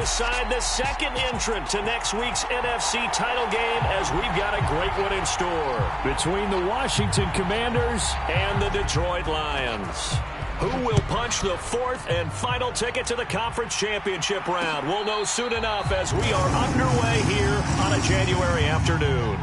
alongside the second entrant to next week's NFC title game as we've got a great one in store between the Washington Commanders and the Detroit Lions. Who will punch the fourth and final ticket to the conference championship round? We'll know soon enough as we are underway here on a January afternoon.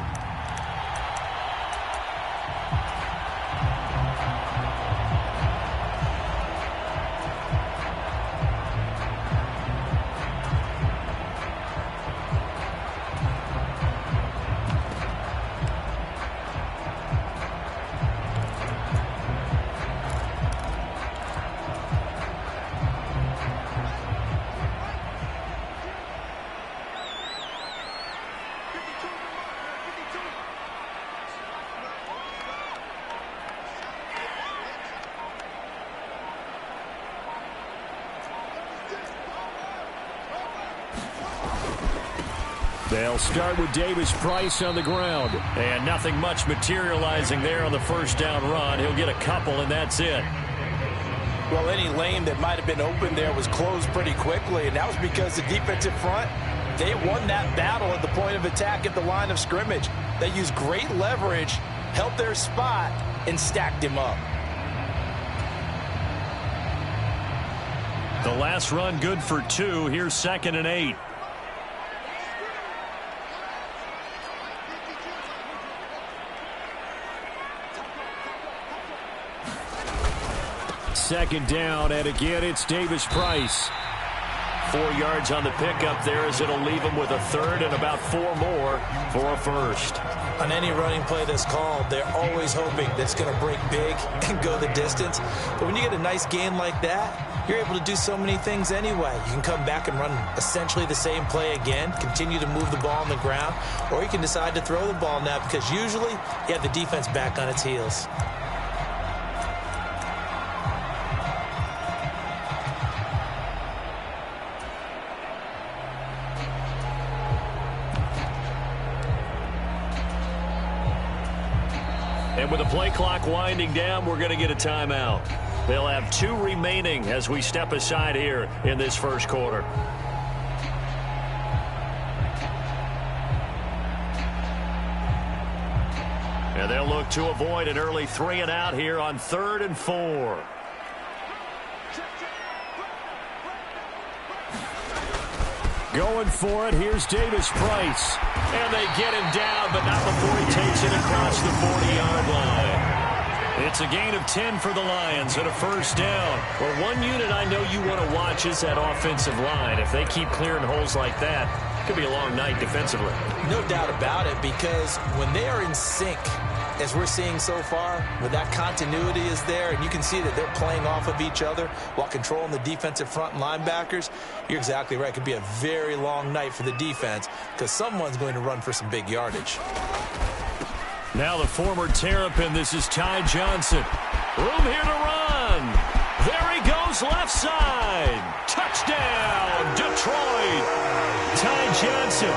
They'll start with Davis Price on the ground. And nothing much materializing there on the first down run. He'll get a couple, and that's it. Well, any lane that might have been open there was closed pretty quickly, and that was because the defensive front, they won that battle at the point of attack at the line of scrimmage. They used great leverage, held their spot, and stacked him up. The last run good for 2. Here's 2nd and 8. Second down, and again, it's Davis Price. 4 yards on the pickup there as it'll leave him with a third and about 4 more for a first. On any running play that's called, they're always hoping that it's going to break big and go the distance. But when you get a nice gain like that, you're able to do so many things anyway. You can come back and run essentially the same play again, continue to move the ball on the ground, or you can decide to throw the ball now because usually you have the defense back on its heels. And with the play clock winding down, we're going to get a timeout. They'll have 2 remaining as we step aside here in this first quarter. And they'll look to avoid an early 3 and out here on 3rd and 4. Going for it, here's Davis Price. And they get him down, but not before he takes it across the 40-yard line. It's a gain of 10 for the Lions and a first down. Well, one unit I know you want to watch is that offensive line. If they keep clearing holes like that, it could be a long night defensively. No doubt about it, because when they are in sync, as we're seeing so far, when that continuity is there and you can see that they're playing off of each other while controlling the defensive front and linebackers, you're exactly right. It could be a very long night for the defense because someone's going to run for some big yardage. Now the former Terrapin, this is Ty Johnson. Room here to run. There he goes left side. Touchdown, Detroit. Ty Johnson,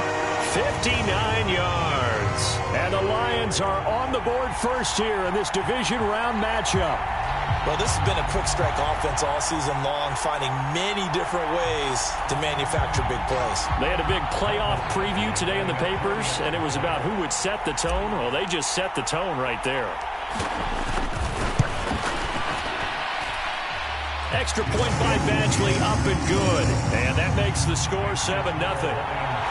59 yards. And the Lions are on the board first here in this division round matchup. Well, this has been a quick strike offense all season long, finding many different ways to manufacture big plays. They had a big playoff preview today in the papers, and it was about who would set the tone. Well, they just set the tone right there. Extra point by Badgley, up and good. And that makes the score 7-0.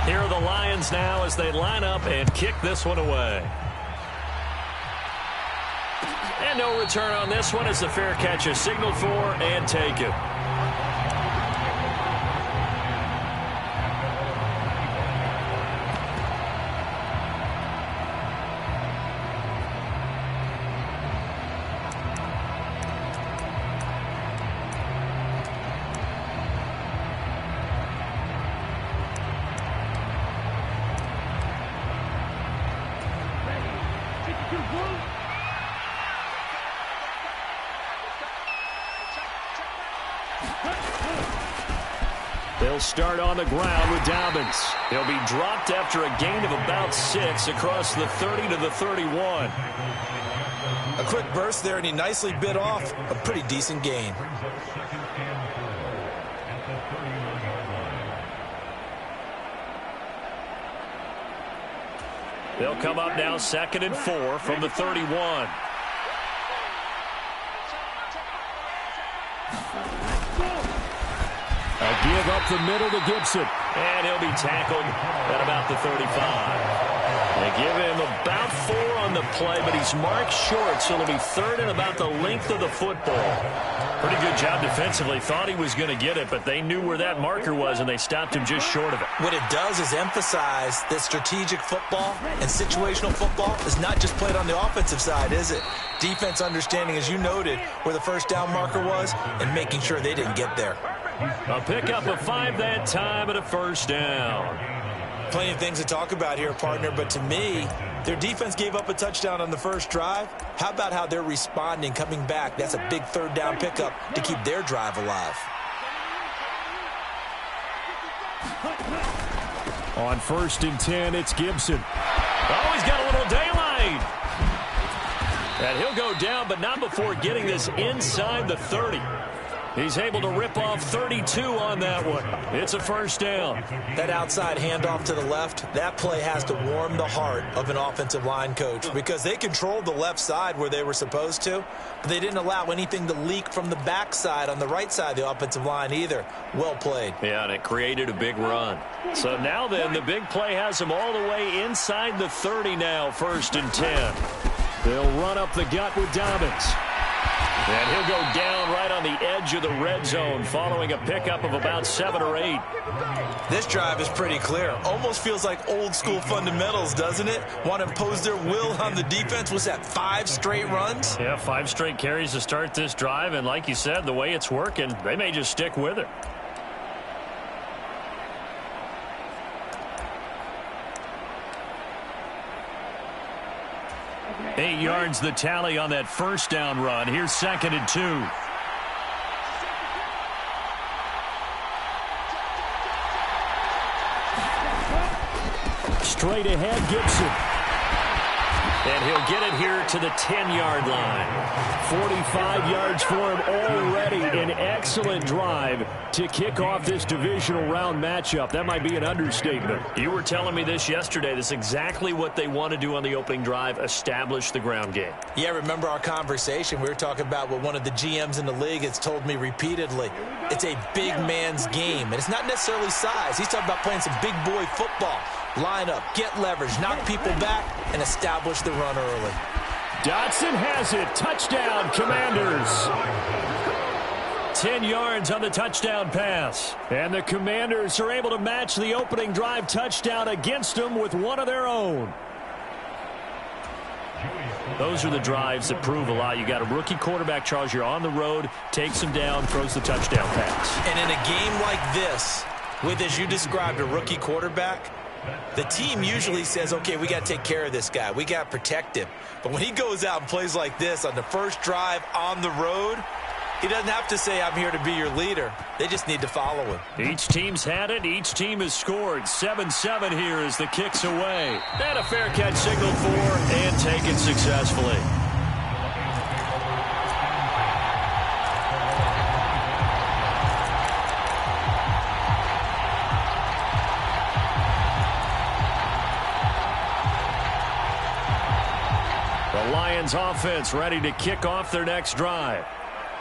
Here are the Lions now as they line up and kick this one away. And no return on this one as the fair catch is signaled for and taken. They'll start on the ground with Dobbins. He'll be dropped after a gain of about 6 across the 30 to the 31. A quick burst there, and he nicely bit off a pretty decent gain. They'll come up now 2nd and 4 from the 31. A give up the middle to Gibson. And he'll be tackled at about the 35. They give him about 4 on the play, but he's marked short, so it'll be 3rd and about the length of the football. Pretty good job defensively. Thought he was going to get it, but they knew where that marker was, and they stopped him just short of it. What it does is emphasize that strategic football and situational football is not just played on the offensive side, is it? Defense understanding, as you noted, where the first down marker was and making sure they didn't get there. A pickup of 5 that time and a 1st down. Plenty of things to talk about here, partner, but to me, their defense gave up a touchdown on the first drive. How about how they're responding, coming back? That's a big 3rd down pickup to keep their drive alive. On 1st and 10, it's Gibson. Oh, he's got a little daylight. And he'll go down, but not before getting this inside the 30. He's able to rip off 32 on that one. It's a 1st down. That outside handoff to the left, that play has to warm the heart of an offensive line coach because they controlled the left side where they were supposed to, but they didn't allow anything to leak from the backside on the right side of the offensive line either. Well played. Yeah, and it created a big run. So now then, the big play has them all the way inside the 30 now, 1st and 10. They'll run up the gut with Dobbins. And he'll go down right on the edge of the red zone following a pickup of about 7 or 8. This drive is pretty clear. Almost feels like old school fundamentals, doesn't it? Want to impose their will on the defense. Was that 5 straight runs? Yeah, 5 straight carries to start this drive. And like you said, the way it's working, they may just stick with it. Eight yards the tally on that 1st down run. Here's 2nd and 2. Straight ahead, Gibson. And he'll get it here to the 10-yard line. 45 yards for him already. An excellent drive to kick off this divisional round matchup. That might be an understatement. You were telling me this yesterday. This is exactly what they want to do on the opening drive, establish the ground game. Yeah, remember our conversation. We were talking about what one of the GMs in the league has told me repeatedly. It's a big man's game, and it's not necessarily size. He's talking about playing some big boy football. Line up, get leverage, knock people back, and establish the run early. Dotson has it. Touchdown, Commanders. 10 yards on the touchdown pass. And the Commanders are able to match the opening drive touchdown against them with one of their own. Those are the drives that prove a lot. You got a rookie quarterback, Charles. You're on the road, takes him down, throws the touchdown pass. And in a game like this, with, as you described, a rookie quarterback, the team usually says, okay, we got to take care of this guy. We got to protect him. But when he goes out and plays like this on the first drive on the road, he doesn't have to say, I'm here to be your leader. They just need to follow him. Each team's had it. Each team has scored. 7-7 here as the kick's away. And a fair catch signaled for and taken successfully. The Lions offense ready to kick off their next drive.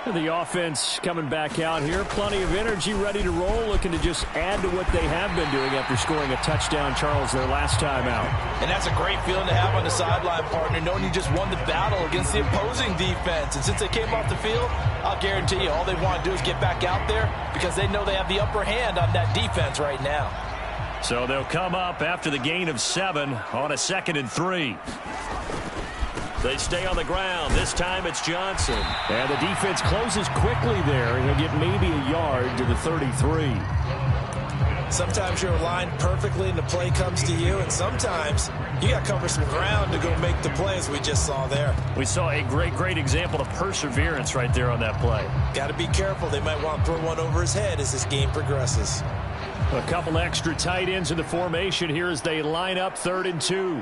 The offense coming back out here. Plenty of energy, ready to roll, looking to just add to what they have been doing after scoring a touchdown, Charles, their last time out. And that's a great feeling to have on the sideline, partner, knowing you just won the battle against the opposing defense. And since they came off the field, I'll guarantee you all they want to do is get back out there because they know they have the upper hand on that defense right now. So they'll come up after the gain of 7 on a 2nd and 3. They stay on the ground. This time it's Johnson. And the defense closes quickly there. He'll get maybe a yard to the 33. Sometimes you're aligned perfectly and the play comes to you, and sometimes you got to cover some ground to go make the plays we just saw there. We saw a great example of perseverance right there on that play. Got to be careful. They might want to throw one over his head as this game progresses. A couple extra tight ends in the formation here as they line up 3rd and 2.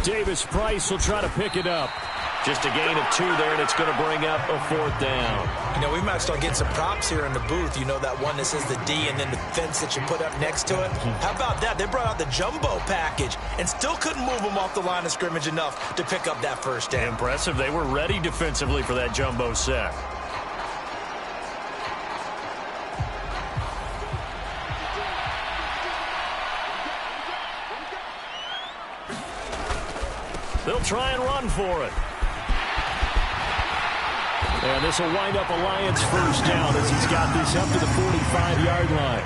Davis-Price will try to pick it up. Just a gain of 2 there, and it's going to bring up a 4th down. You know, we might start getting some props here in the booth. You know, that one that says the D and then the fence that you put up next to it? How about that? They brought out the jumbo package and still couldn't move them off the line of scrimmage enough to pick up that first down. Impressive. They were ready defensively for that jumbo sack. They'll try and run for it. And this will wind up a Lions first down as he's got this up to the 45-yard line.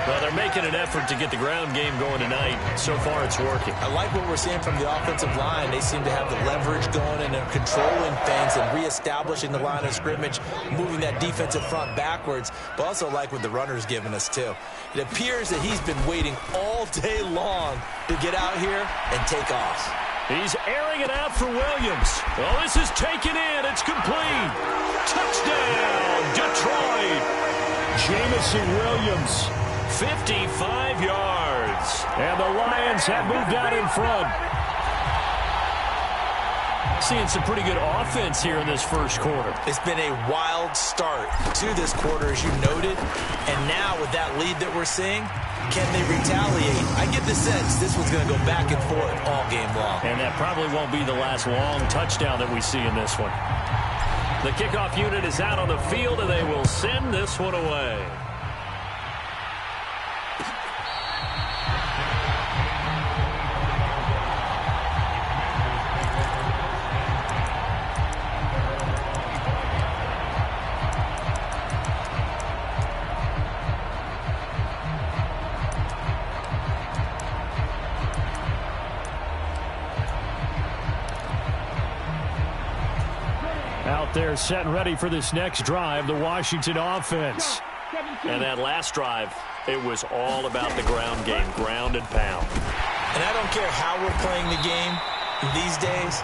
Well, they're making an effort to get the ground game going tonight. So far, it's working. I like what we're seeing from the offensive line. They seem to have the leverage going, and they're controlling things and reestablishing the line of scrimmage, moving that defensive front backwards, but also like what the runner's giving us, too. It appears that he's been waiting all day long to get out here and take off. He's airing it out for Williams. Oh, this is taken in. It's complete. Touchdown, Detroit. Jamison Williams. 55 yards. And the Lions have moved out in front. Seeing some pretty good offense here in this first quarter. It's been a wild start to this quarter, as you noted. And now with that lead that we're seeing, can they retaliate? I get the sense this one's going to go back and forth all game long. And that probably won't be the last long touchdown that we see in this one. The kickoff unit is out on the field, and they will send this one away. Out there set and ready for this next drive, the Washington offense. And that last drive, it was all about the ground game, ground and pound. And I don't care how we're playing the game these days,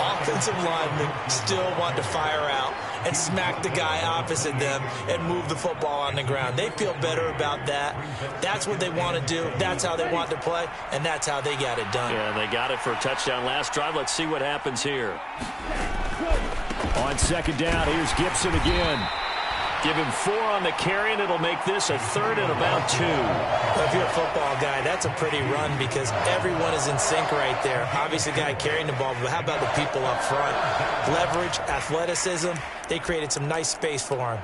offensive linemen still want to fire out and smack the guy opposite them and move the football on the ground. They feel better about that. That's what they want to do. That's how they want to play, and that's how they got it done. Yeah, they got it for a touchdown last drive. Let's see what happens here. On second down, here's Gibson again. Give him 4 on the carry, and it'll make this a 3rd and about 2. Well, if you're a football guy, that's a pretty run because everyone is in sync right there. Obviously, the guy carrying the ball, but how about the people up front? Leverage, athleticism, they created some nice space for him.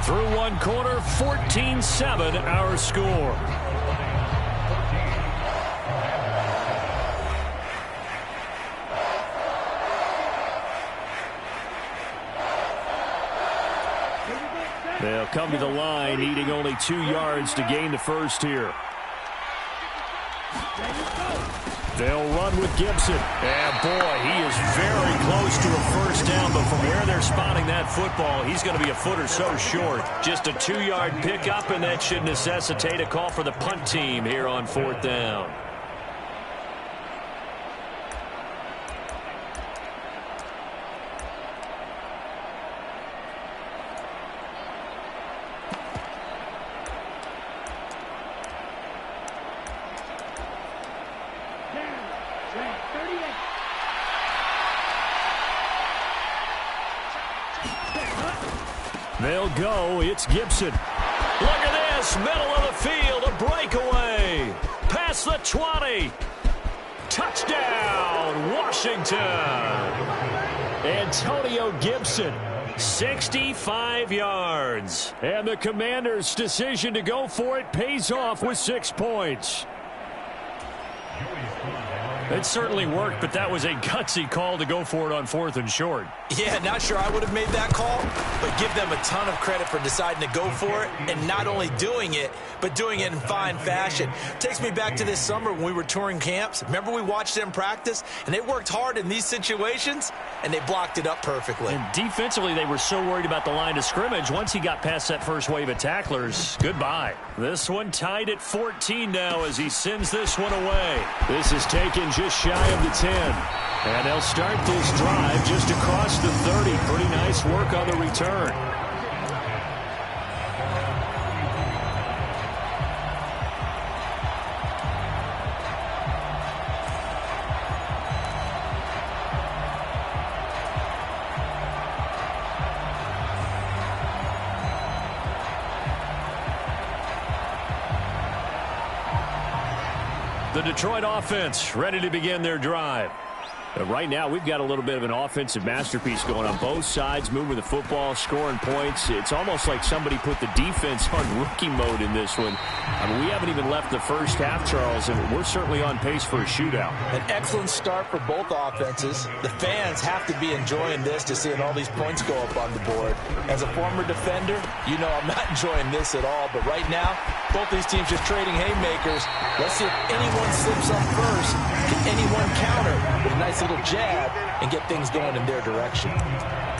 Through one quarter, 14-7 our score. They'll come to the line, needing only 2 yards to gain the first here. They'll run with Gibson. And boy, he is very close to a first down, but from where they're spotting that football, he's going to be a foot or so short. Just a 2-yard pickup, and that should necessitate a call for the punt team here on 4th down. They'll go. It's Gibson. Look at this. Middle of the field. A breakaway. Past the 20. Touchdown, Washington. Antonio Gibson. 65 yards. And the Commanders' decision to go for it pays off with 6 points. It certainly worked, but that was a gutsy call to go for it on 4th and short. Yeah, not sure I would have made that call, but give them a ton of credit for deciding to go for it and not only doing it, but doing it in fine fashion. Takes me back to this summer when we were touring camps. Remember we watched them practice, and they worked hard in these situations, and they blocked it up perfectly. And defensively, they were so worried about the line of scrimmage. Once he got past that first wave of tacklers, goodbye. This one tied at 14 now as he sends this one away. This is taken just shy of the 10. And they'll start this drive just across the 30. Pretty nice work on the return. The Detroit offense ready to begin their drive. Right now, we've got a little bit of an offensive masterpiece going on both sides, moving the football, scoring points. It's almost like somebody put the defense on rookie mode in this one. I mean, we haven't even left the first half, Charles, and we're certainly on pace for a shootout. An excellent start for both offenses. The fans have to be enjoying this, to seeing all these points go up on the board. As a former defender, you know I'm not enjoying this at all, but right now, both these teams just trading haymakers. Let's see if anyone slips up first. Can anyone counter with a nice little jab and get things going in their direction?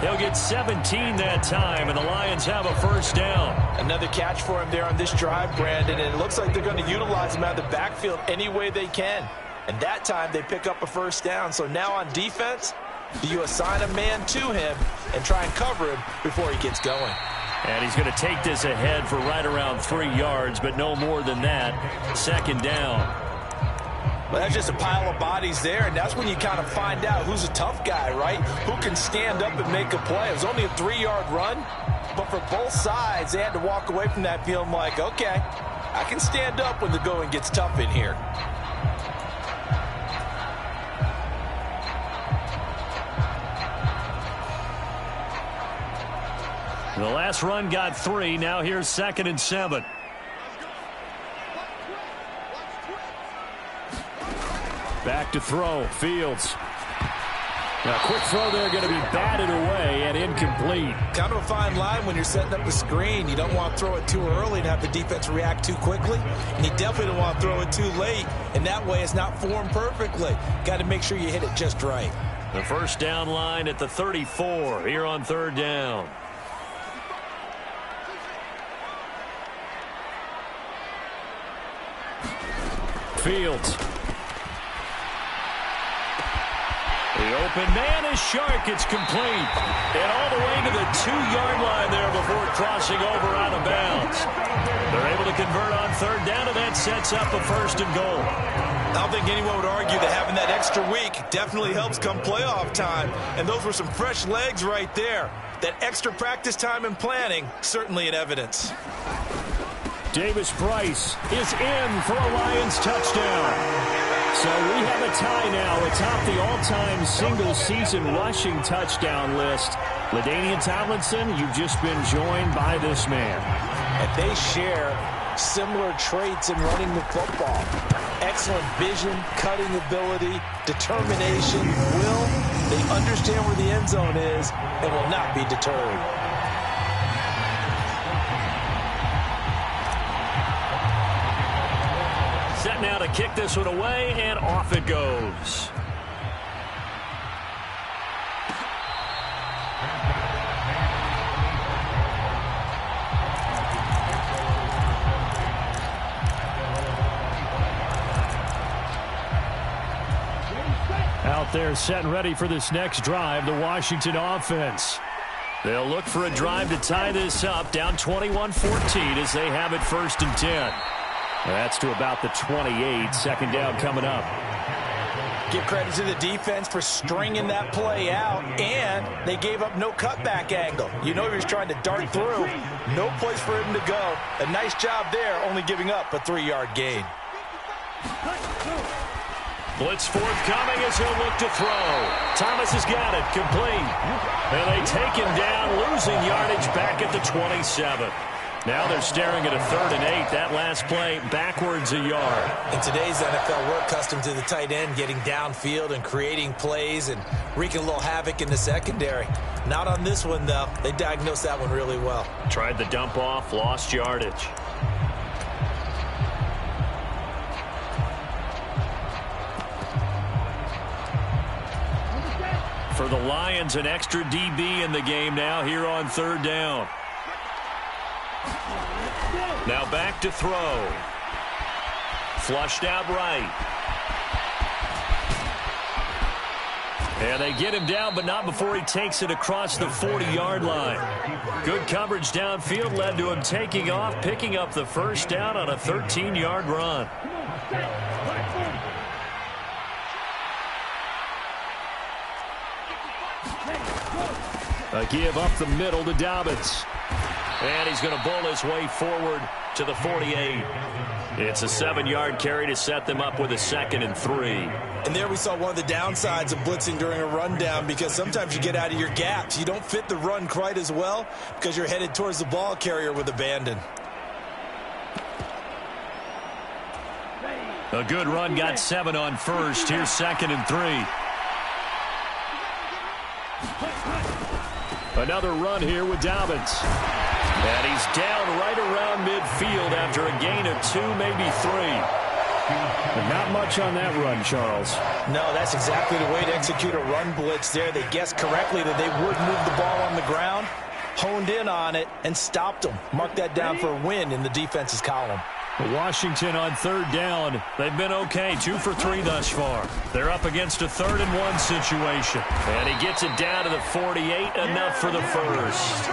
They'll get 17 that time, and the Lions have a first down. Another catch for him there on this drive, Brandon, and it looks like they're going to utilize him out of the backfield any way they can. And that time they pick up a first down. So now on defense, do you assign a man to him and try and cover him before he gets going? And he's going to take this ahead for right around 3 yards, but no more than that. Second down. Well, that's just a pile of bodies there, and that's when you kind of find out who's a tough guy, right? Who can stand up and make a play. It was only a 3-yard run, but for both sides, they had to walk away from that feeling like, okay, I can stand up when the going gets tough in here. The last run got 3. Now here's 2nd and 7. Back to throw. Fields. Now, quick throw there, going to be batted away and incomplete. Kind of a fine line when you're setting up the screen. You don't want to throw it too early and have the defense react too quickly. And you definitely don't want to throw it too late. And that way it's not formed perfectly. Got to make sure you hit it just right. The first down line at the 34 here on 3rd down. Fields. The open man is Shark. It's complete. And all the way to the 2-yard line there before crossing over out of bounds. They're able to convert on 3rd down, and that sets up a 1st and goal. I don't think anyone would argue that having that extra week definitely helps come playoff time. And those were some fresh legs right there. That extra practice time and planning, certainly in evidence. Davis Price is in for a Lions touchdown. So we have a tie now atop the all-time single-season rushing touchdown list. LaDainian Tomlinson, you've just been joined by this man. And they share similar traits in running the football. Excellent vision, cutting ability, determination, will. They understand where the end zone is and will not be deterred. Set now to kick this one away, and off it goes. Out there set and ready for this next drive, the Washington offense. They'll look for a drive to tie this up, down 21-14 as they have it 1st and 10. That's to about the 28. 2nd down coming up. Give credit to the defense for stringing that play out, and they gave up no cutback angle. You know he was trying to dart through. No place for him to go. A nice job there, only giving up a 3-yard gain. Blitz forthcoming as he'll look to throw. Thomas has got it, complete. And they take him down, losing yardage back at the 27. Now they're staring at a 3rd and 8. That last play backwards a yard. In today's NFL, we're accustomed to the tight end getting downfield and creating plays and wreaking a little havoc in the secondary. Not on this one, though. They diagnosed that one really well. Tried the dump off, lost yardage. For the Lions, an extra DB in the game now here on 3rd down. Now back to throw. Flushed out right. And they get him down, but not before he takes it across the 40-yard line. Good coverage downfield led to him taking off, picking up the first down on a 13-yard run. A give up the middle to Dobbins. And he's going to bull his way forward to the 48. It's a 7-yard carry to set them up with a 2nd and 3. And there we saw one of the downsides of blitzing during a rundown, because sometimes you get out of your gaps. You don't fit the run quite as well because you're headed towards the ball carrier with abandon. A good run, got 7 on first. Here's 2nd and 3. Another run here with Dobbins. And he's down right around midfield after a gain of 2, maybe 3. But not much on that run, Charles. No, that's exactly the way to execute a run blitz there. They guessed correctly that they would move the ball on the ground, honed in on it, and stopped them. Mark that down for a win in the defense's column. Washington on 3rd down. They've been okay, 2 for 3 thus far. They're up against a 3rd and 1 situation. And he gets it down to the 48, enough for the first.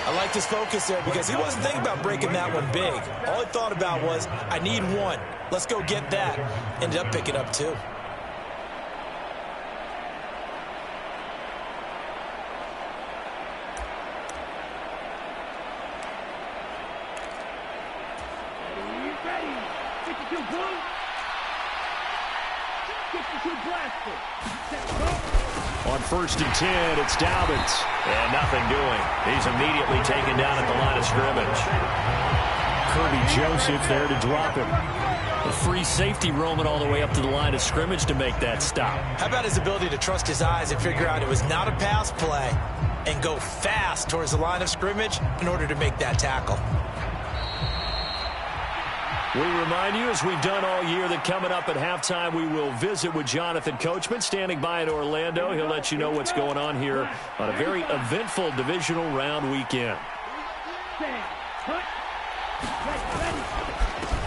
I like his focus there because he wasn't thinking about breaking that one big. All he thought about was, I need 1. Let's go get that. Ended up picking up 2. On 1st and 10, it's Dobbins. And nothing doing. He's immediately taken down at the line of scrimmage. Kirby Joseph there to drop him. A free safety roaming all the way up to the line of scrimmage to make that stop. How about his ability to trust his eyes and figure out it was not a pass play and go fast towards the line of scrimmage in order to make that tackle? We remind you, as we've done all year, that coming up at halftime, we will visit with Jonathan Coachman, standing by in Orlando. He'll let you know what's going on here on a very eventful divisional round weekend.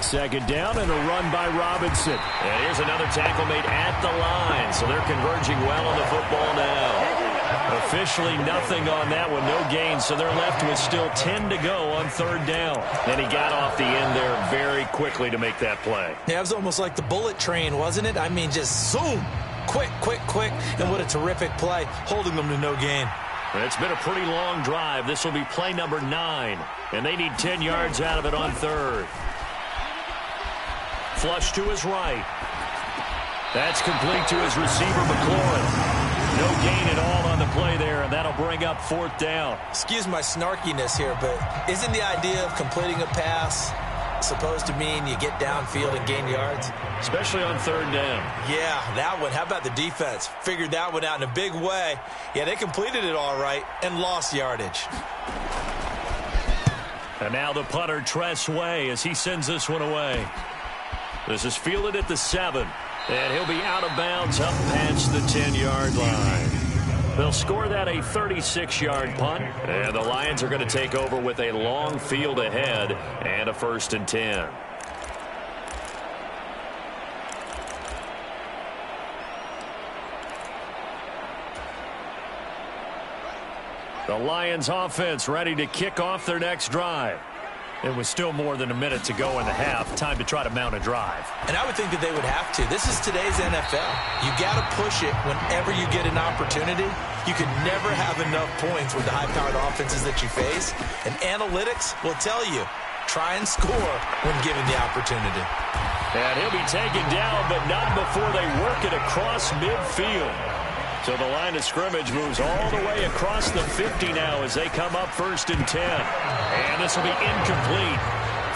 2nd down and a run by Robinson. And here's another tackle made at the line, so they're converging well on the football now. Officially nothing on that one, no gain, so they're left with still 10 to go on 3rd down. And he got off the end there very quickly to make that play. Yeah, it was almost like the bullet train, wasn't it? I mean, just zoom, quick, quick, quick, and what a terrific play, holding them to no gain. It's been a pretty long drive. This will be play number 9, and they need 10 yards out of it on 3rd. Flush to his right. That's complete to his receiver, McLaurin. No gain at all on the play there, and that'll bring up 4th down. Excuse my snarkiness here, but isn't the idea of completing a pass supposed to mean you get downfield and gain yards? Especially on 3rd down. Yeah, that one. How about the defense? Figured that one out in a big way. Yeah, they completed it all right and lost yardage. And now the punter, Tress Way, as he sends this one away. This is fielded at the 7. And he'll be out of bounds up past the 10-yard line. They'll score that a 36-yard punt. And the Lions are going to take over with a long field ahead and a 1st and 10. The Lions offense ready to kick off their next drive. It was still more than a minute to go in the half. Time to try to mount a drive. And I would think that they would have to. This is today's NFL. You got to push it whenever you get an opportunity. You can never have enough points with the high-powered offenses that you face. And analytics will tell you, try and score when given the opportunity. And he'll be taken down, but not before they work it across midfield. So the line of scrimmage moves all the way across the 50 now as they come up 1st and 10. And this will be incomplete.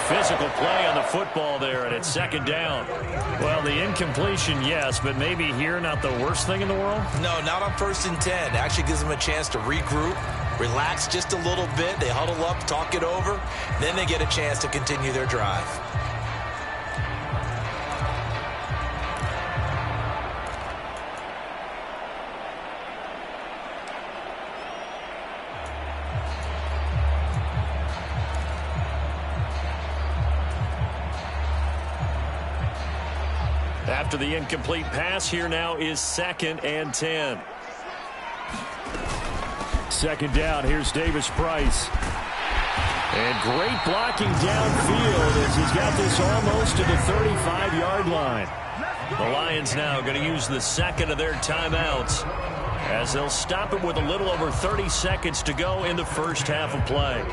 Physical play on the football there, and it's 2nd down. Well, the incompletion, yes, but maybe here not the worst thing in the world? No, not on 1st and 10. It actually gives them a chance to regroup, relax just a little bit. They huddle up, talk it over. Then they get a chance to continue their drive. after the incomplete pass. Here now is 2nd and 10. 2nd down. Here's Davis Price. And great blocking downfield as he's got this almost to the 35-yard line. The Lions now going to use the 2nd of their timeouts as they'll stop it with a little over 30 seconds to go in the first half of play.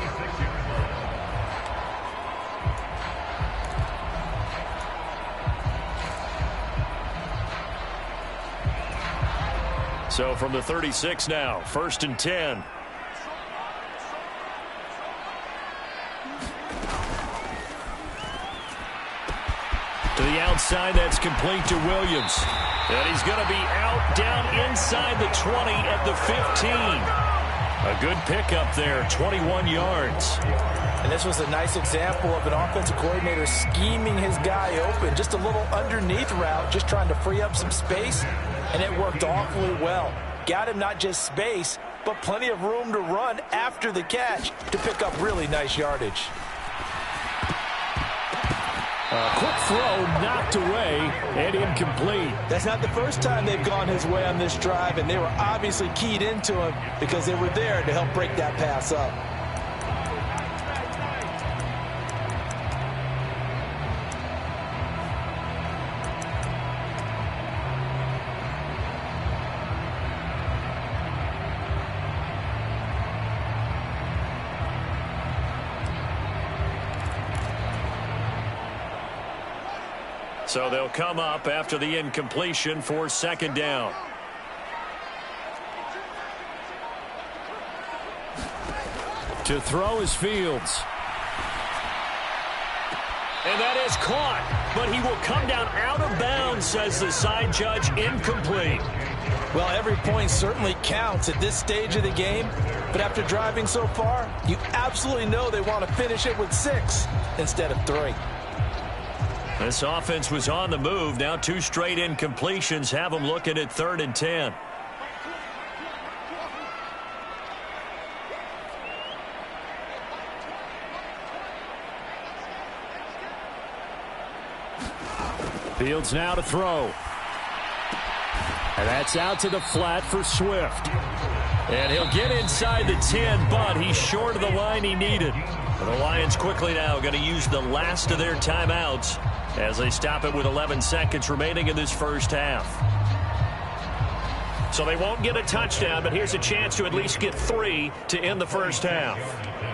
So from the 36 now, 1st and 10. To the outside, that's complete to Williams. And he's going to be out down inside the 20 at the 15. A good pickup there, 21 yards. And this was a nice example of an offensive coordinator scheming his guy open. Just a little underneath route, just trying to free up some space. And it worked awfully well. Got him not just space, but plenty of room to run after the catch to pick up really nice yardage. Quick throw knocked away and incomplete. That's not the first time they've gone his way on this drive, and they were obviously keyed into him because they were there to help break that pass up. So they'll come up after the incompletion for 2nd down. To throw is Fields. And that is caught, but he will come down out of bounds, says the side judge. Incomplete. Well, every point certainly counts at this stage of the game, but after driving so far, you absolutely know they want to finish it with 6 instead of 3. This offense was on the move. Now 2 straight incompletions have them looking at 3rd and 10. Fields now to throw. And that's out to the flat for Swift. And he'll get inside the 10, but he's short of the line he needed. The Lions quickly now going to use the last of their timeouts as they stop it with 11 seconds remaining in this first half. So they won't get a touchdown, but here's a chance to at least get 3 to end the first half.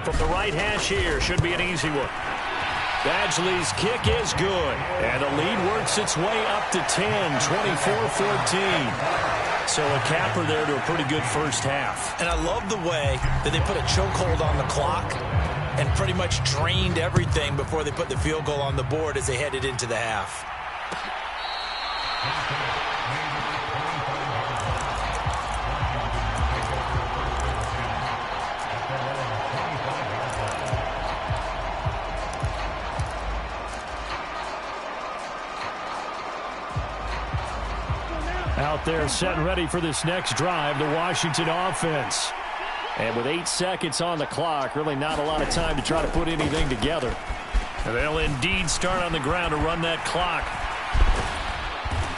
From the right hash here, should be an easy one. Badgley's kick is good, and the lead works its way up to 10, 24-14. So a capper there to a pretty good first half. And I love the way that they put a chokehold on the clock and pretty much drained everything before they put the field goal on the board as they headed into the half. Out there set and ready for this next drive, the Washington offense. And with 8 seconds on the clock, really not a lot of time to try to put anything together. They'll indeed start on the ground to run that clock.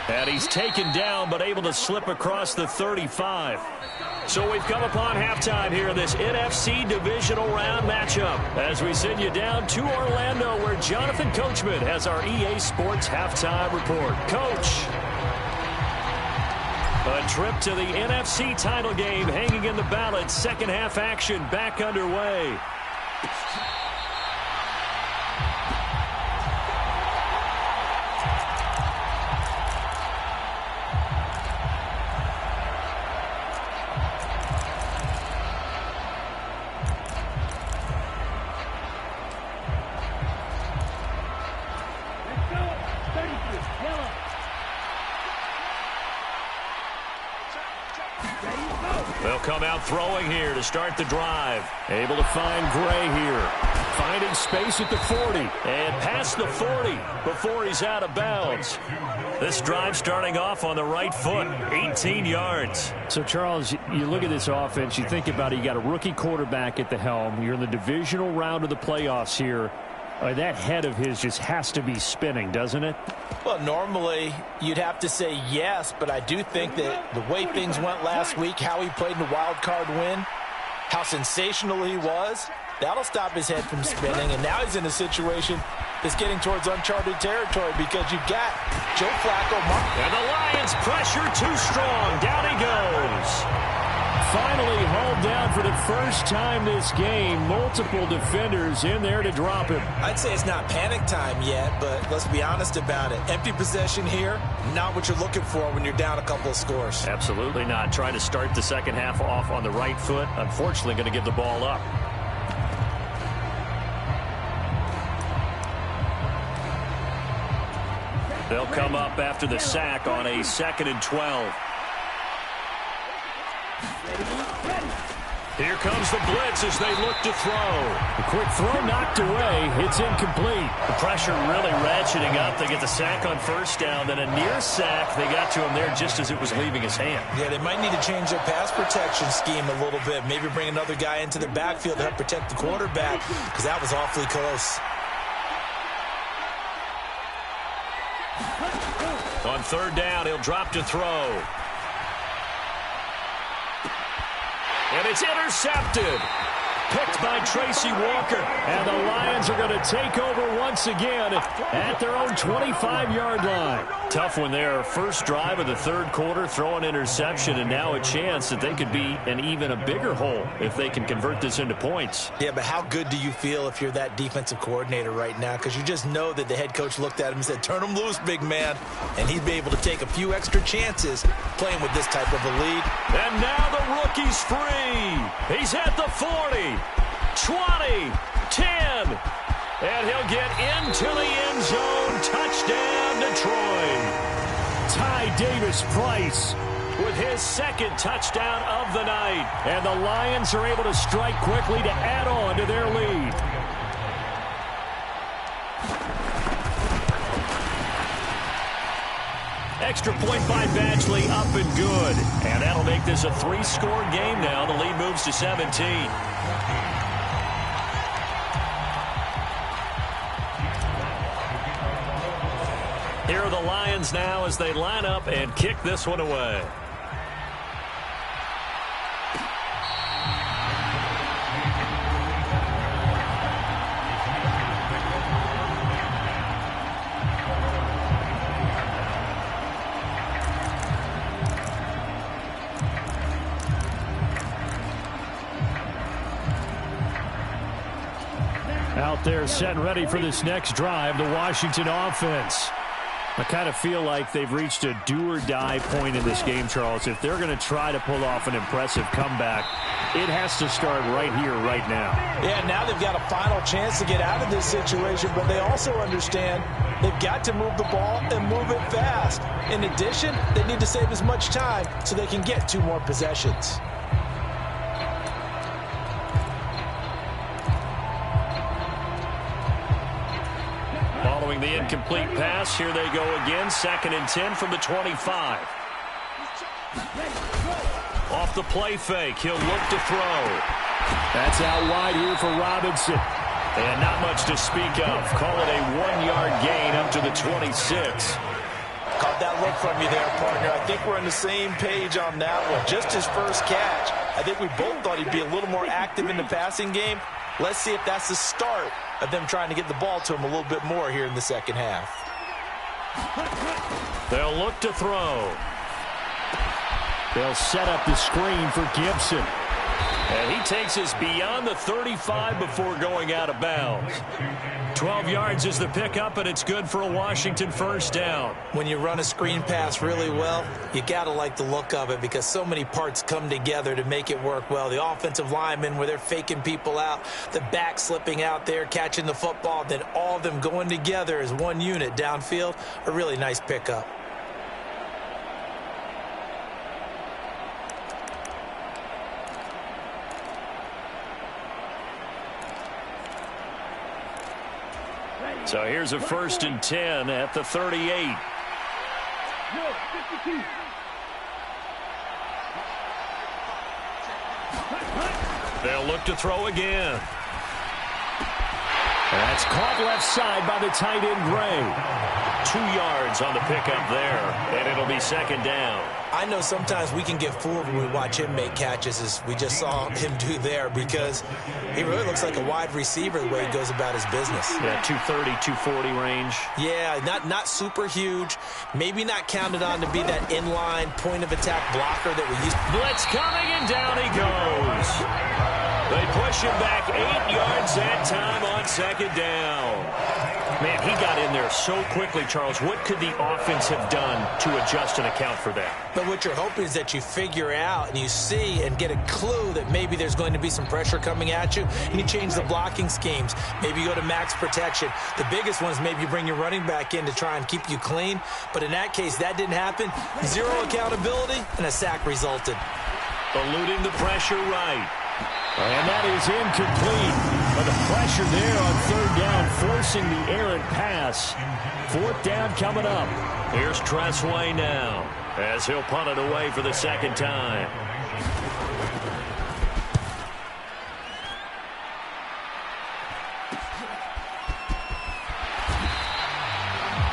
And he's taken down, but able to slip across the 35. So we've come upon halftime here in this NFC Divisional Round matchup as we send you down to Orlando where Jonathan Coachman has our EA Sports Halftime Report. Coach. A trip to the NFC title game hanging in the balance. Second half action back underway. They'll come out throwing here to start the drive. Able to find Gray here. Finding space at the 40. And past the 40 before he's out of bounds. This drive starting off on the right foot. 18 yards. So, Charles, you look at this offense, you think about it, you got a rookie quarterback at the helm. You're in the divisional round of the playoffs here. That head of his just has to be spinning, doesn't it? Well, normally you'd have to say yes, but I do think that the way things went last week, how he played in the wild card win, how sensational he was, that'll stop his head from spinning. And now he's in a situation that's getting towards uncharted territory because you've got Joe Flacco. And the Lions pressure too strong. Down he goes. Finally hauled down for the first time this game. Multiple defenders in there to drop him. I'd say it's not panic time yet, but let's be honest about it. Empty possession here, not what you're looking for when you're down a couple of scores. Absolutely not. Trying to start the second half off on the right foot. Unfortunately, going to give the ball up. They'll come up after the sack on a 2nd and 12. Here comes the blitz as they look to throw. A quick throw knocked away. It's incomplete. The pressure really ratcheting up. They get the sack on first down. Then a near sack. They got to him there just as it was leaving his hand. Yeah, they might need to change their pass protection scheme a little bit. Maybe bring another guy into the backfield to help protect the quarterback because that was awfully close. On 3rd down, he'll drop to throw. And it's intercepted. Picked by Tracy Walker. And the Lions are going to take over once again at their own 25-yard line. Tough one there. First drive of the 3rd quarter, throw an interception, and now a chance that they could be in even a bigger hole if they can convert this into points. Yeah, but how good do you feel if you're that defensive coordinator right now? Because you just know that the head coach looked at him and said, turn him loose, big man. And he'd be able to take a few extra chances playing with this type of a lead. And now the rookie's free. He's at the 40. 20, 10, and he'll get into the end zone. Touchdown, Detroit. Ty Davis-Price with his 2nd touchdown of the night. And the Lions are able to strike quickly to add on to their lead. Extra point by Badgley, up and good. And that'll make this a 3-score game now. The lead moves to 17. Here are the Lions now as they line up and kick this one away. Out there set and ready for this next drive, the Washington offense. I kind of feel like they've reached a do-or-die point in this game, Charles. If they're going to try to pull off an impressive comeback, it has to start right here, right now. Yeah, now they've got a final chance to get out of this situation, but they also understand they've got to move the ball and move it fast. In addition, they need to save as much time so they can get 2 more possessions. Following the incomplete pass, here they go again. 2nd and 10 from the 25. Off the play fake, he'll look to throw. That's out wide here for Robinson. And not much to speak of. Call it a 1-yard gain up to the 26. Caught that look from you there, partner. I think we're on the same page on that one. Just his first catch. I think we both thought he'd be a little more active in the passing game. Let's see if that's the start of them trying to get the ball to him a little bit more here in the second half. They'll look to throw. They'll set up the screen for Gibson. And he takes us beyond the 35 before going out of bounds. 12 yards is the pickup, and it's good for a Washington first down. When you run a screen pass really well, you got to like the look of it because so many parts come together to make it work well. The offensive linemen where they're faking people out, the back slipping out there, catching the football, then all of them going together as one unit downfield, a really nice pickup. So here's a 1st and 10 at the 38. They'll look to throw again. And that's caught left side by the tight end, Gray. 2 yards on the pickup there, and it'll be second down. I know sometimes we can get fooled when we watch him make catches, as we just saw him do there, because he really looks like a wide receiver the way he goes about his business. Yeah, 230, 240 range. Yeah, not super huge. Maybe not counted on to be that inline point-of-attack blocker that we used. Blitz coming, and down he goes. They push him back 8 yards that time on second down. Man, he got in there so quickly, Charles. What could the offense have done to adjust and account for that? But what you're hoping is that you figure out and you see and get a clue that maybe there's going to be some pressure coming at you, and you change the blocking schemes. Maybe you go to max protection. The biggest one is maybe you bring your running back in to try and keep you clean. But in that case, that didn't happen. 0 accountability, and a sack resulted. Eluding the pressure right. And that is incomplete. But the pressure there on third down, forcing the errant pass. Fourth down coming up. Here's Tressway now, as he'll punt it away for the second time.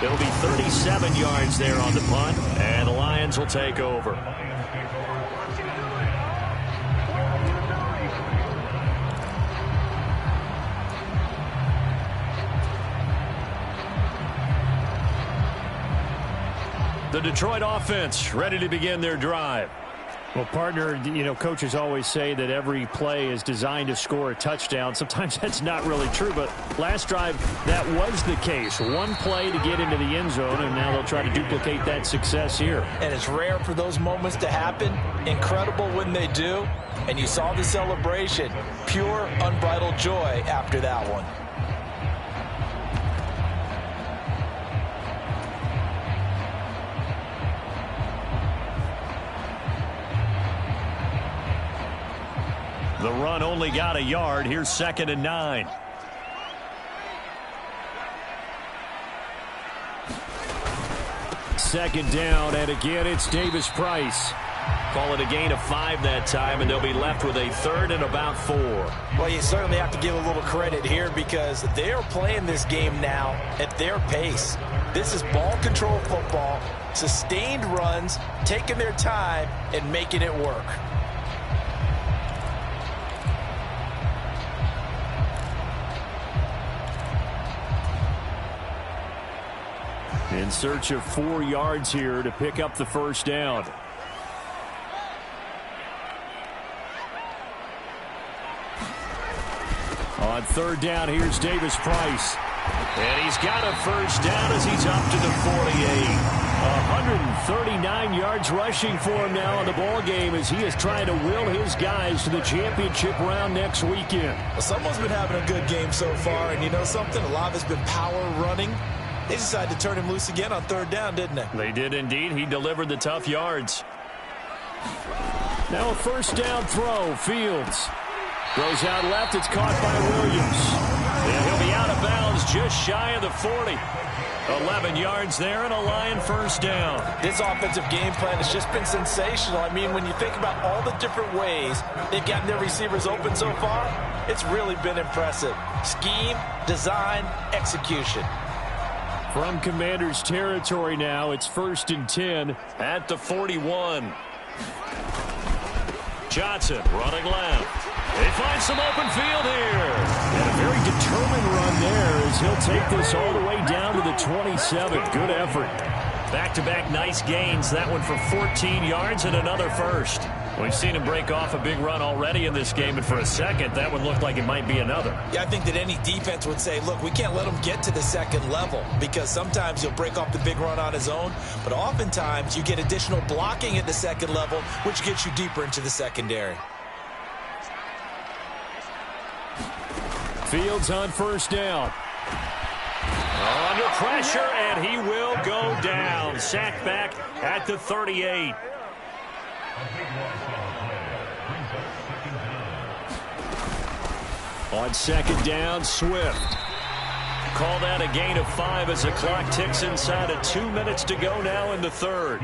It'll be 37 yards there on the punt, and the Lions will take over. The Detroit offense ready to begin their drive. Well, partner, coaches always say that every play is designed to score a touchdown. Sometimes that's not really true, but last drive, that was the case. One play to get into the end zone, and now they'll try to duplicate that success here. And it's rare for those moments to happen. Incredible when they do. And you saw the celebration. Pure, unbridled joy after that one. The run only got a yard. Here's 2nd and 9. Second down, and again it's Davis Price. Call it a gain of 5 that time, and they'll be left with a 3rd and about 4. Well, you certainly have to give a little credit here because they are playing this game now at their pace. This is ball control football, sustained runs, taking their time, and making it work. In search of 4 yards here to pick up the first down. On third down, here's Davis Price. And he's got a first down as he's up to the 48. 139 yards rushing for him now in the ball game as he is trying to will his guys to the championship round next weekend. Well, someone's been having a good game so far, and you know something? A lot of it's been power running. They decided to turn him loose again on third down, didn't they? They did indeed. He delivered the tough yards. Now a first down throw. Fields throws out left. It's caught by Williams. And he'll be out of bounds just shy of the 40. 11 yards there and a Lion first down. This offensive game plan has just been sensational. I mean, when you think about all the different ways they've gotten their receivers open so far, it's really been impressive. Scheme, design, execution. From Commanders territory now, it's 1st and 10 at the 41. Johnson running left. They find some open field here. And a very determined run there as he'll take this all the way down to the 27. Good effort. Back-to-back nice gains. That one for 14 yards and another first. We've seen him break off a big run already in this game, and for a second, that one looked like it might be another. Yeah, I think that any defense would say, look, we can't let him get to the second level because sometimes he'll break off the big run on his own, but oftentimes you get additional blocking at the second level, which gets you deeper into the secondary. Fields on first down. Under pressure, and he will go down. Sacked back at the 38. On second down, Swift. Call that a gain of 5 as the clock ticks inside of 2 minutes to go now in the third.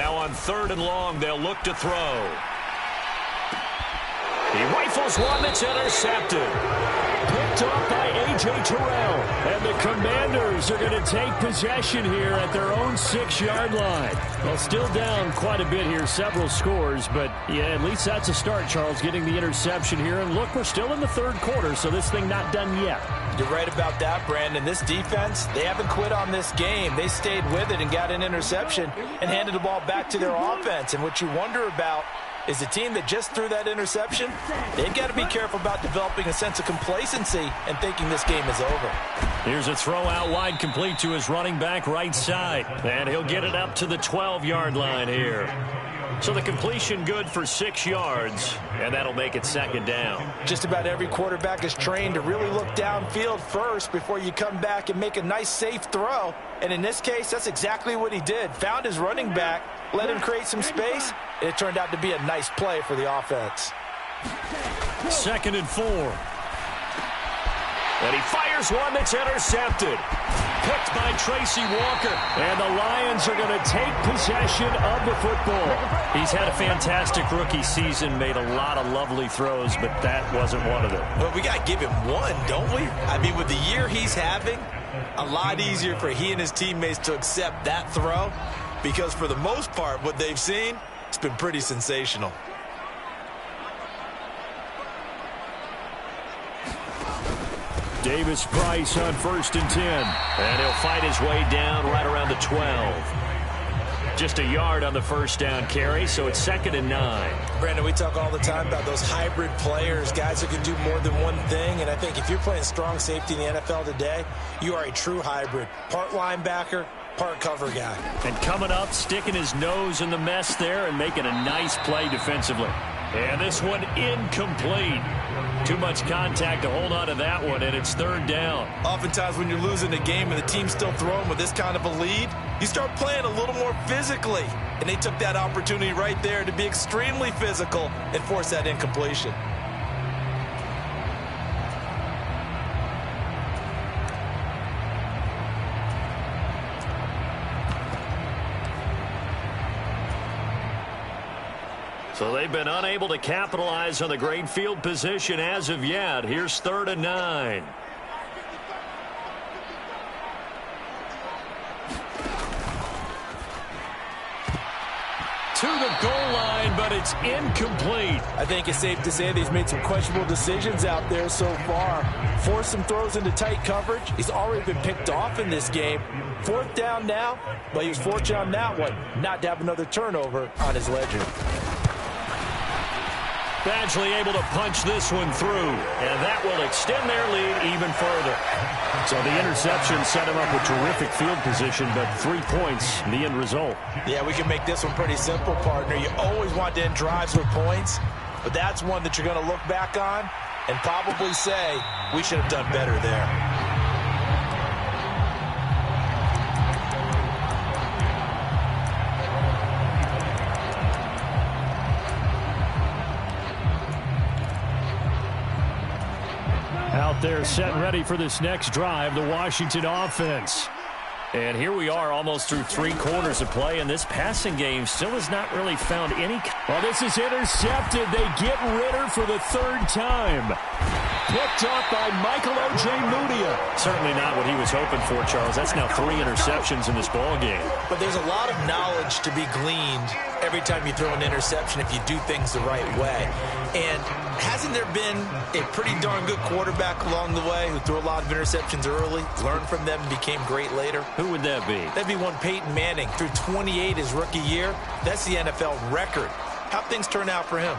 Now on 3rd and long, they'll look to throw. He rifles one that's intercepted. Picked up by A.J. Terrell. And the Commanders are going to take possession here at their own 6-yard line. Well, still down quite a bit here, several scores. But, yeah, at least that's a start, Charles, getting the interception here. And look, we're still in the 3rd quarter, so this thing not done yet. You're right about that, Brandon. This defense, they haven't quit on this game. They stayed with it and got an interception and handed the ball back to their offense. And what you wonder about is the team that just threw that interception, they've got to be careful about developing a sense of complacency and thinking this game is over. Here's a throw out wide, complete to his running back right side. And he'll get it up to the 12-yard line here. So the completion good for 6 yards, and that'll make it 2nd down. Just about every quarterback is trained to really look downfield first before you come back and make a nice, safe throw. And in this case, that's exactly what he did. Found his running back, let him create some space, and it turned out to be a nice play for the offense. 2nd and 4. And he fires one that's intercepted. Picked by Tracy Walker. And the Lions are going to take possession of the football. He's had a fantastic rookie season, made a lot of lovely throws, but that wasn't one of them. Well, we got to give him one, don't we? I mean, with the year he's having, a lot easier for he and his teammates to accept that throw, because for the most part, what they've seen, it's been pretty sensational. Davis Price on 1st and 10. And he'll fight his way down right around the 12. Just a yard on the 1st down carry, so it's 2nd and 9. Brandon, we talk all the time about those hybrid players, guys who can do more than one thing. And I think if you're playing strong safety in the NFL today, you are a true hybrid. Part linebacker, part cover guy. And coming up, sticking his nose in the mess there and making a nice play defensively. And this one incomplete. Too much contact to hold on to that one, and it's 3rd down. Oftentimes when you're losing a game and the team's still throwing with this kind of a lead, you start playing a little more physically. And they took that opportunity right there to be extremely physical and force that incompletion. So they've been unable to capitalize on the great field position as of yet. Here's 3rd and 9. To the goal line, but it's incomplete. I think it's safe to say that he's made some questionable decisions out there so far. Forced some throws into tight coverage. He's already been picked off in this game. 4th down now, but he was fortunate on that one not to have another turnover on his ledger. Badgley able to punch this one through, and that will extend their lead even further. So the interception set him up with terrific field position, but 3 points in the end result. Yeah, we can make this one pretty simple, partner. You always want to end drives with points, but that's one that you're going to look back on and probably say, we should have done better there. Out there set and ready for this next drive, the Washington offense. And here we are almost through 3 quarters of play, and this passing game still has not really found any. Well, this is intercepted. They get Ritter for the 3rd time. Picked up by Michael Ojemudia. Certainly not what he was hoping for, Charles. That's now 3 interceptions in this ball game. But there's a lot of knowledge to be gleaned every time you throw an interception if you do things the right way. And hasn't there been a pretty darn good quarterback along the way who threw a lot of interceptions early, learned from them, and became great later? Who would that be? That'd be one Peyton Manning. Threw 28 his rookie year. That's the NFL record. How'd things turn out for him?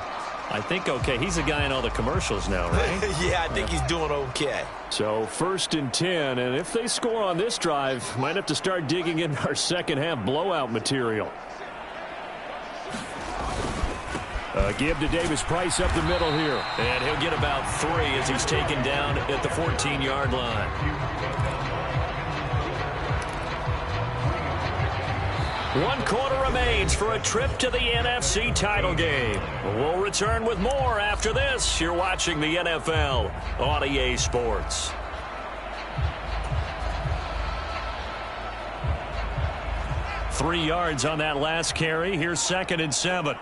I think okay. He's a guy in all the commercials now, right? Yeah, I think he's doing okay. So 1st and 10, and if they score on this drive, might have to start digging in our second half blowout material. Give to Davis Price up the middle here. And he'll get about 3 as he's taken down at the 14-yard line. One quarter remains for a trip to the NFC title game. We'll return with more after this. You're watching the NFL on EA Sports. 3 yards on that last carry. Here's 2nd and 7.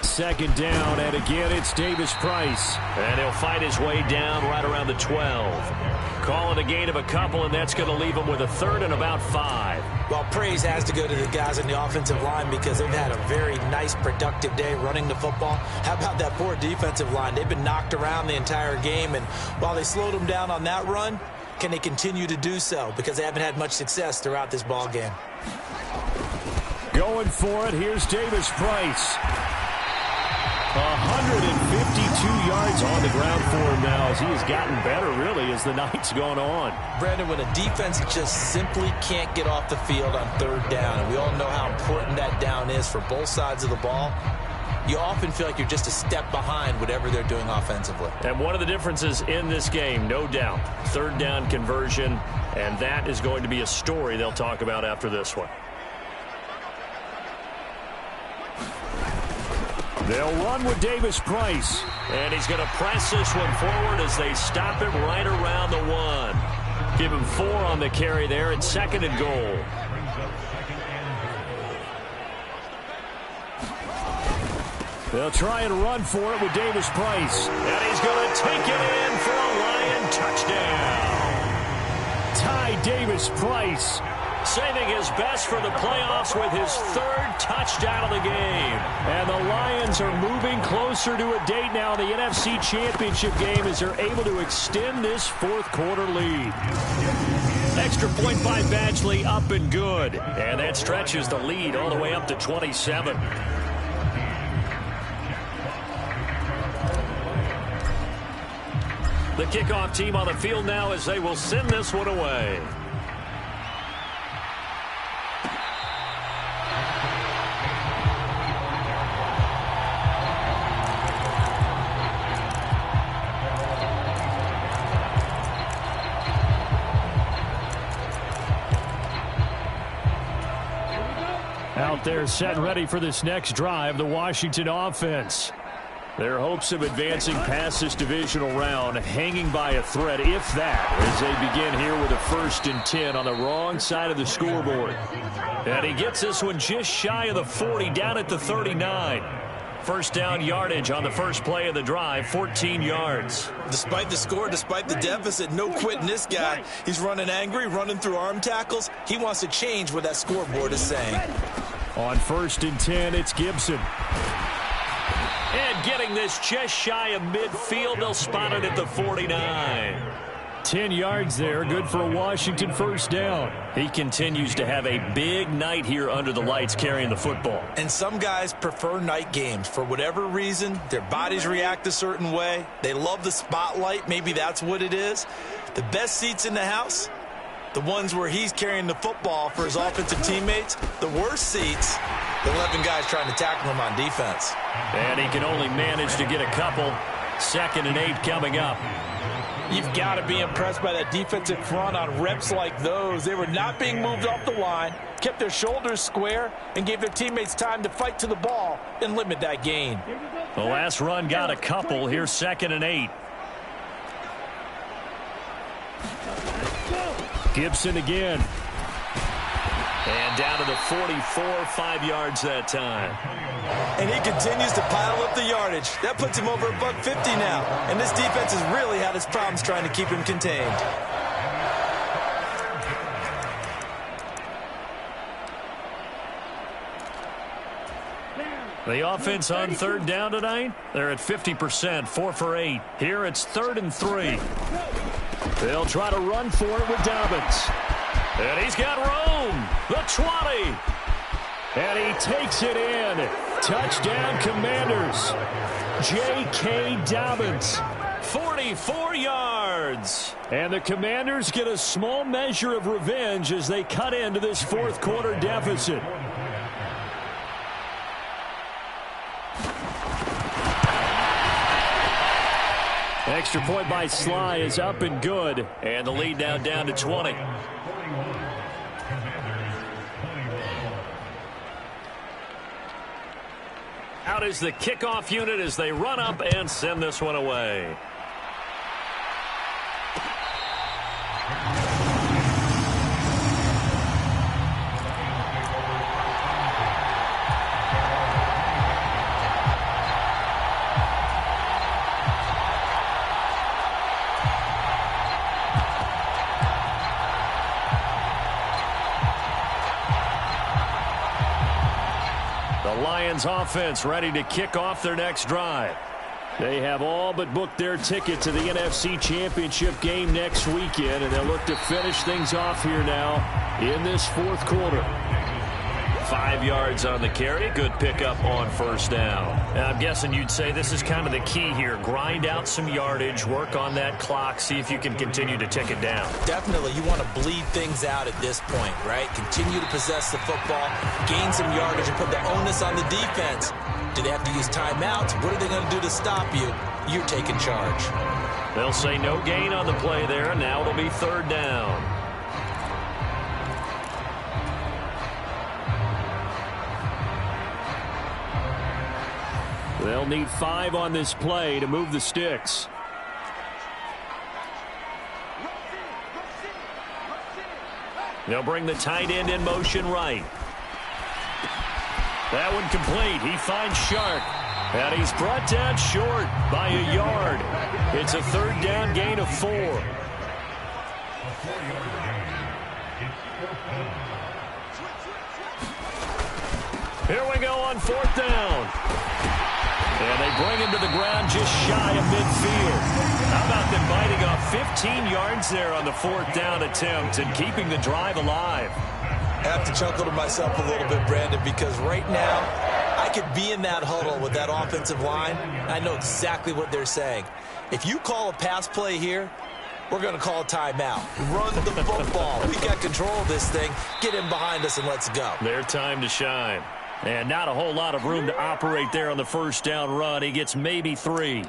Second down, and again it's Davis Price. And he'll fight his way down right around the 12. Call it a gain of a couple, and that's going to leave him with a 3rd and about 5. Well, praise has to go to the guys on the offensive line because they've had a very nice, productive day running the football. How about that poor defensive line? They've been knocked around the entire game, and while they slowed them down on that run, can they continue to do so? Because they haven't had much success throughout this ball game. Going for it, here's Davis Price. 152 yards on the ground for him now as he has gotten better, really, as the night's gone on. Brandon, when a defense just simply can't get off the field on 3rd down, and we all know how important that down is for both sides of the ball, you often feel like you're just a step behind whatever they're doing offensively. And one of the differences in this game, no doubt, 3rd down conversion, and that is going to be a story they'll talk about after this one. They'll run with Davis Price. And he's going to press this one forward as they stop him right around the 1. Give him 4 on the carry there at 2nd and goal. They'll try and run for it with Davis Price. And he's going to take it in for a Lion touchdown. Ty Davis Price, saving his best for the playoffs with his 3rd touchdown of the game. And the Lions are moving closer to a date now in the NFC Championship game as they're able to extend this 4th quarter lead. Extra point by Badgley, up and good. And that stretches the lead all the way up to 27. The kickoff team on the field now as they will send this one away. Out there set and ready for this next drive, the Washington offense. Their hopes of advancing past this divisional round hanging by a thread, if that, as they begin here with a 1st and 10 on the wrong side of the scoreboard. And he gets this one just shy of the 40, down at the 39. 1st down yardage on the first play of the drive, 14 yards. Despite the score, despite the deficit, no quitting this guy. He's running angry, running through arm tackles. He wants to change what that scoreboard is saying. On 1st and 10, it's Gibson. And getting this just shy of midfield, they'll spot it at the 49. 10 yards there, good for a Washington 1st down. He continues to have a big night here under the lights carrying the football. And some guys prefer night games. For whatever reason, their bodies react a certain way. They love the spotlight. Maybe that's what it is. The best seats in the house, the ones where he's carrying the football for his offensive teammates. The worst seats, the 11 guys trying to tackle him on defense. And he can only manage to get a couple. 2nd and 8 coming up. You've got to be impressed by that defensive front on reps like those. They were not being moved off the line, kept their shoulders square, and gave their teammates time to fight to the ball and limit that gain. The last run got a couple. Here's 2nd and 8. Gibson again. And down to the 44, 5 yards that time. And he continues to pile up the yardage. That puts him over $150 now. And this defense has really had its problems trying to keep him contained. The offense on 3rd down tonight, they're at 50%, 4 for 8. Here it's 3rd and 3. They'll try to run for it with Dobbins. And he's got room. The 20. And he takes it in. Touchdown, Commanders. J.K. Dobbins. 44 yards. And the Commanders get a small measure of revenge as they cut into this 4th quarter deficit. Extra point by Sly is up and good. And the lead now down to 20. Out is the kickoff unit as they run up and send this one away. Lions offense ready to kick off their next drive. They have all but booked their ticket to the NFC Championship game next weekend, and they'll look to finish things off here now in this fourth quarter. 5 yards on the carry. Good pickup on first down. And I'm guessing you'd say this is kind of the key here. Grind out some yardage, work on that clock, see if you can continue to tick it down. Definitely, you want to bleed things out at this point, right? Continue to possess the football, gain some yardage, and put the onus on the defense. Do they have to use timeouts? What are they going to do to stop you? You're taking charge. They'll say no gain on the play there, and now it'll be third down. They'll need 5 on this play to move the sticks. They'll bring the tight end in motion right. That one complete. He finds Shark. And he's brought down short by a yard. It's a third down gain of 4. Here we go on fourth down. And they bring him to the ground just shy of midfield. How about them biting off 15 yards there on the fourth down attempt and keeping the drive alive? I have to chuckle to myself a little bit, Brandon, because right now I could be in that huddle with that offensive line. I know exactly what they're saying. If you call a pass play here, we're going to call a timeout. Run the football. We got control of this thing. Get him behind us and let's go. Their time to shine. And not a whole lot of room to operate there on the first down run. He gets maybe 3.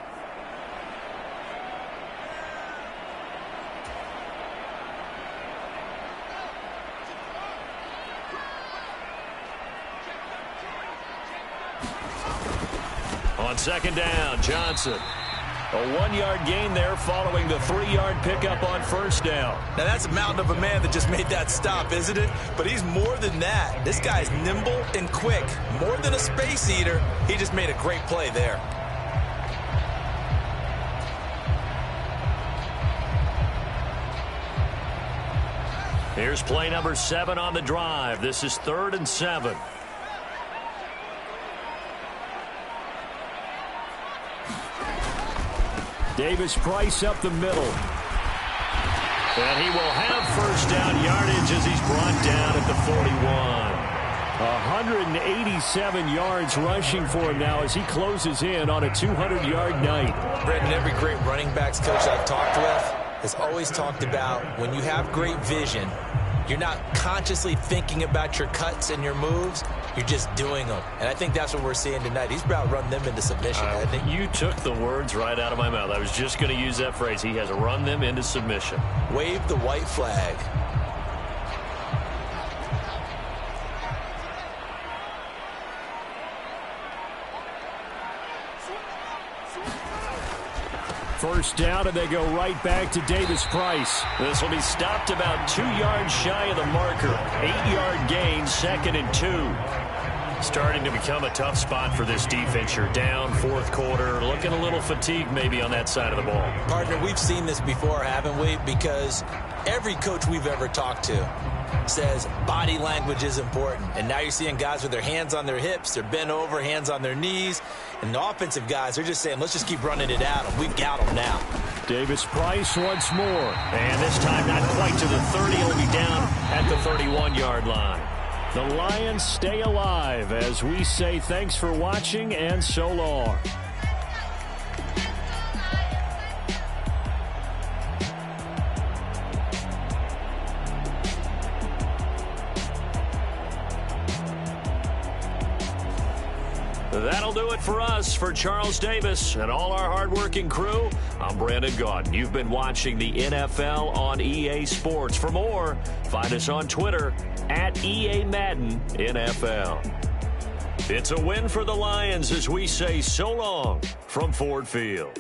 On second down, Johnson. A 1-yard gain there following the 3-yard pickup on first down. Now that's a mountain of a man that just made that stop, isn't it? But he's more than that. This guy's nimble and quick. More than a space eater. He just made a great play there. Here's play number 7 on the drive. This is 3rd and 7. Davis-Price up the middle. And he will have first down yardage as he's brought down at the 41. 187 yards rushing for him now as he closes in on a 200-yard night. Brendan, every great running backs coach I've talked with has always talked about when you have great vision, you're not consciously thinking about your cuts and your moves. You're just doing them. And I think that's what we're seeing tonight. He's about to run them into submission. You took the words right out of my mouth. I was just going to use that phrase. He has run them into submission. Wave the white flag. First down, and they go right back to Davis-Price. This will be stopped about 2 yards shy of the marker. 8-yard gain, 2nd and 2. Starting to become a tough spot for this defense. You're down fourth quarter, looking a little fatigued maybe on that side of the ball. Partner, we've seen this before, haven't we? Because every coach we've ever talked to says body language is important. And now you're seeing guys with their hands on their hips, they're bent over, hands on their knees. And the offensive guys, they're just saying, let's just keep running it at them. We've got them now. Davis-Price once more. And this time not quite to the 30. He'll be down at the 31-yard line. The Lions stay alive as we say thanks for watching and so long. That'll do it for us. For Charles Davis and all our hardworking crew, I'm Brandon Gaudin. You've been watching the NFL on EA Sports. For more, find us on Twitter at EA Madden NFL. It's a win for the Lions as we say so long from Ford Field.